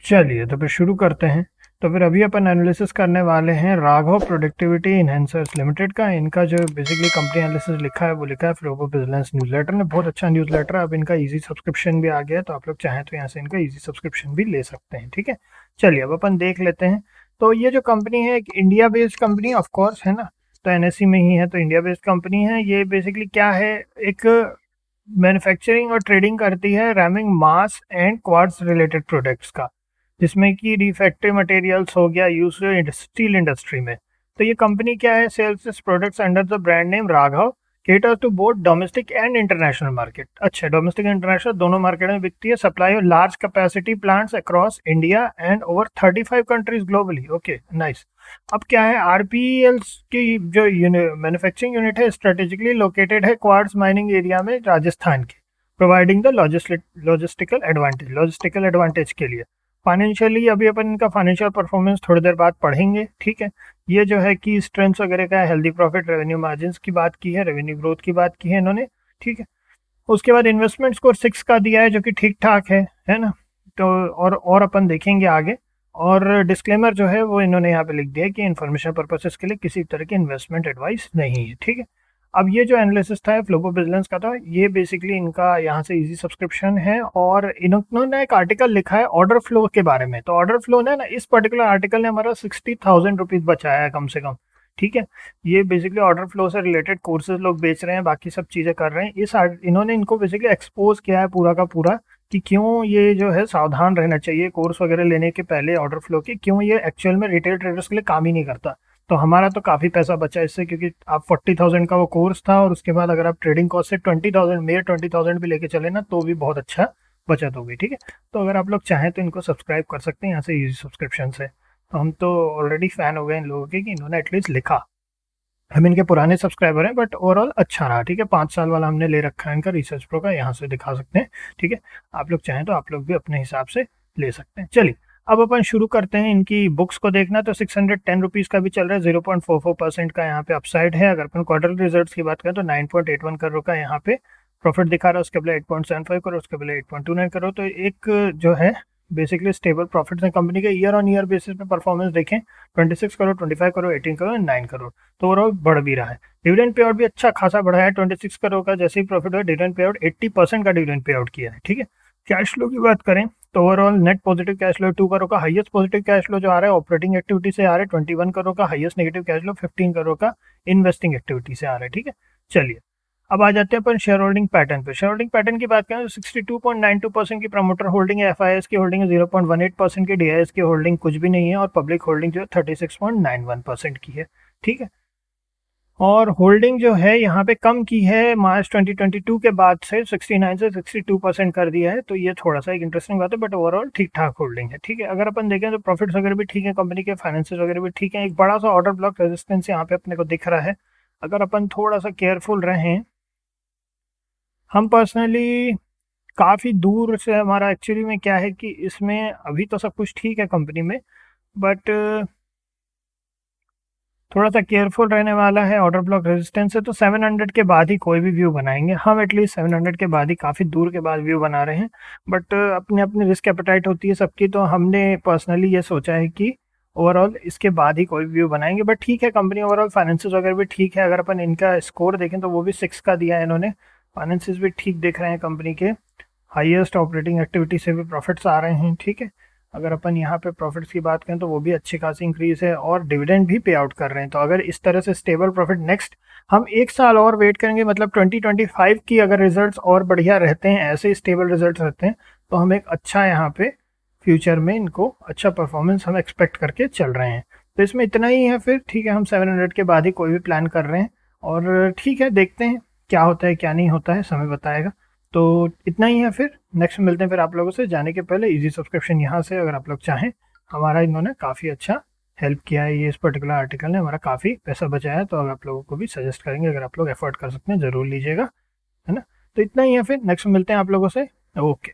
चलिए तो फिर शुरू करते हैं। तो फिर अभी अपन एनालिसिस करने वाले हैं राघव प्रोडक्टिविटी इनहेंसर्स लिमिटेड का। इनका जो बेसिकली कंपनी एनालिसिस लिखा है वो लिखा है फ्लोबो बिजनेस न्यूज़लेटर में। बहुत अच्छा न्यूज़लेटर है। अब इनका इजी सब्सक्रिप्शन भी आ गया है, तो आप लोग चाहें तो यहाँ से इनका इजी सब्सक्रिप्शन भी ले सकते हैं। ठीक है, चलिए अब अपन देख लेते हैं। तो ये जो कंपनी है एक India based company of course है ना, तो एनएससी में ही है, तो इंडिया बेस्ड कंपनी है। ये बेसिकली क्या है, एक मैन्युफैक्चरिंग और ट्रेडिंग करती है rhyming mass and quartz related products का, जिसमें कि रिफैक्टरी मटेरियल्स हो गया यूज स्टील इंडस्ट्री में। तो ये कंपनी क्या है, sells products under the brand name Raghav, cater to both domestic and international market. अच्छा, डोमेस्टिक एंड इंटरनेशनल दोनों मार्केट में बिकती है। Supply of large capacity plants across India and over 35 countries globally. Okay, nice. अब क्या है, आरपीएल की जो मैन्युफैक्चरिंग यूनिट है स्ट्रेटेजिकली लोकेटेड है क्वार्ट्ज माइनिंग एरिया में राजस्थान के, प्रोवाइडिंग द लॉजिस्टिकल एडवांटेज के लिए। फाइनेंशियली अभी अपन इनका फाइनेंशियल परफॉर्मेंस थोड़ी देर बाद पढ़ेंगे। ठीक है, ये जो है कि स्ट्रेंथ्स वगैरह का हेल्दी प्रॉफिट, रेवेन्यू मार्जिन की बात की है, रेवेन्यू ग्रोथ की बात की है इन्होंने। ठीक है, उसके बाद इन्वेस्टमेंट स्कोर 6 का दिया है, जो कि ठीक ठाक है ना। तो और अपन देखेंगे आगे। और डिस्क्लेमर जो है वो इन्होंने यहाँ पे लिख दिया है कि इन्फॉर्मेशन पर्पसेस के लिए किसी तरह की इन्वेस्टमेंट एडवाइस नहीं है। ठीक है, अब ये जो एनालिसिस था फ्लोबो बिजनेस का था, ये बेसिकली इनका यहाँ से इजी सब्सक्रिप्शन है। और इन्होंने एक आर्टिकल लिखा है ऑर्डर फ्लो के बारे में। तो ऑर्डर फ्लो ने ना, इस पर्टिकुलर आर्टिकल ने हमारा 60,000 रुपीज बचाया है कम से कम। ठीक है, ये बेसिकली ऑर्डर फ्लो से रिलेटेड कोर्सेज लोग बेच रहे हैं, बाकी सब चीज़ें कर रहे हैं। इन्होंने इनको बेसिकली एक्सपोज किया है पूरा का पूरा कि क्यों ये जो है सावधान रहना चाहिए कोर्स वगैरह लेने के पहले ऑर्डर फ्लो के, क्यों ये एक्चुअल में रिटेल ट्रेडर्स के लिए काम ही नहीं करता। तो हमारा तो काफ़ी पैसा बचा इससे, क्योंकि आप 40,000 का वो कोर्स था, और उसके बाद अगर आप ट्रेडिंग कॉस्ट से 20,000 मेरे 20,000 भी लेके चले ना, तो भी बहुत अच्छा बचत होगी। ठीक है, तो अगर आप लोग चाहें तो इनको सब्सक्राइब कर सकते हैं यहाँ से इजी सब्सक्रिप्शन से। तो हम तो ऑलरेडी फ़ैन हो गए इन लोगों के कि इन्होंने एटलीस्ट लिखा। हम इनके पुराने सब्सक्राइबर हैं, बट ओवरऑल अच्छा रहा। ठीक है, 5 साल वाला हमने ले रखा है इनका रिसर्च प्रो का, यहाँ से दिखा सकते हैं। ठीक है, आप लोग चाहें तो आप लोग भी अपने हिसाब से ले सकते हैं। चलिए अब अपन शुरू करते हैं इनकी बुक्स को देखना। तो 610 रुपीज़ का भी चल रहा है, 0.44% का यहाँ पे अपसाइड है। अगर अपन क्वार्टरली रिजल्ट्स की बात करें तो 9.81 करोड़ का यहाँ पे प्रॉफिट दिखा रहा है, उसके बदले 8.75 करोड़, उसके बदले 8.29 करोड़। तो एक जो है बेसिकली स्टेबल प्रॉफिट्स हैं कंपनी के। ईयर ऑन ईयर बेसिस पे परफॉर्मेंस देखें, 26 करोड़, 25 करोड़, 18 करोड़, 9 करोड़। तो ओवरऑल बढ़ भी रहा है। डिविडेंड पे आउट भी अच्छा खासा बढ़ा है, 26 करोड़ का जैसे ही प्रॉफिट हुआ डिविडेंड पे आउट 80% का डिविडेंड पे आउट किया है। ठीक है, कैश फ्लो की बात करें तो overall net positive cash flow 2 crore का, हाईएस्ट पॉजिटिव कैश फ्लो जो आ रहा है ऑपरेटिंग एक्टिविटी से आ रहा है 21 करोड़ का, highest negative cash flow 15 crore का इन्वेस्टिंग एक्टिविटी से आ रहा है। ठीक है, चलिए अब आ जाते हैं अपन शेयर होल्डिंग पैटर्न पे। शेयर होल्डिंग पैटर्न की बात करें तो 62.92% की प्रमोटर होल्डिंग है, एफआईएस की होल्डिंग है 0.18% की, डीआईएस की होल्डिंग कुछ भी नहीं है, और पब्लिक होल्डिंग जो है 36.91% की है। ठीक है, और होल्डिंग जो है यहाँ पे कम की है मार्च 2022 के बाद से 69 से 62% कर दिया है। तो ये थोड़ा सा एक इंटरेस्टिंग बात है, बट ओवरऑल ठीक ठाक होल्डिंग है। ठीक है, अगर अपन देखें तो प्रॉफिट्स वगैरह भी ठीक है, कंपनी के फाइनेंसेस वगैरह भी ठीक है। एक बड़ा सा ऑर्डर ब्लॉक रेजिस्टेंस यहाँ पे अपने को दिख रहा है। अगर अपन थोड़ा सा केयरफुल रहें, हम पर्सनली काफ़ी दूर से हमारा एक्चुअली में क्या है कि इसमें अभी तो सब कुछ ठीक है कंपनी में, बट थोड़ा सा केयरफुल रहने वाला है ऑर्डर ब्लॉक रेजिस्टेंस से। तो 700 के बाद ही कोई भी व्यू बनाएंगे हम, एटलीस्ट 700 के बाद ही, काफ़ी दूर के बाद व्यू बना रहे हैं। बट अपने अपनी रिस्क एपेटाइट होती है सबकी, तो हमने पर्सनली ये सोचा है कि ओवरऑल इसके बाद ही कोई व्यू बनाएंगे। बट ठीक है, कंपनी ओवरऑल फाइनेंसिस वगैरह भी ठीक है। अगर अपन इनका स्कोर देखें तो वो भी 6 का दिया है इन्होंने। फाइनेंसिस भी ठीक दिख रहे हैं कंपनी के, हाईएस्ट ऑपरेटिंग एक्टिविटी से भी प्रॉफिट्स आ रहे हैं। ठीक है, अगर अपन यहाँ पे प्रॉफिट्स की बात करें तो वो भी अच्छी खासी इंक्रीज है, और डिविडेंड भी पे आउट कर रहे हैं। तो अगर इस तरह से स्टेबल प्रॉफिट नेक्स्ट हम 1 साल और वेट करेंगे, मतलब 2025 की अगर रिजल्ट्स और बढ़िया रहते हैं, ऐसे स्टेबल रिजल्ट्स रहते हैं, तो हम एक अच्छा यहाँ पे फ्यूचर में इनको अच्छा परफॉर्मेंस हम एक्सपेक्ट करके चल रहे हैं। तो इसमें इतना ही है फिर। ठीक है, हम 700 के बाद ही कोई भी प्लान कर रहे हैं, और ठीक है देखते हैं क्या होता है क्या नहीं होता है, समय बताएगा। तो इतना ही है फिर, नेक्स्ट मिलते हैं फिर आप लोगों से। जाने के पहले इजी सब्सक्रिप्शन यहाँ से अगर आप लोग चाहें, हमारा इन्होंने काफ़ी अच्छा हेल्प किया है, ये इस पर्टिकुलर आर्टिकल ने हमारा काफ़ी पैसा बचाया है। तो अगर आप लोगों को भी सजेस्ट करेंगे, अगर आप लोग एफर्ट कर सकते हैं ज़रूर लीजिएगा, है ना। तो इतना ही है फिर, नेक्स्ट मिलते हैं आप लोगों से। ओके।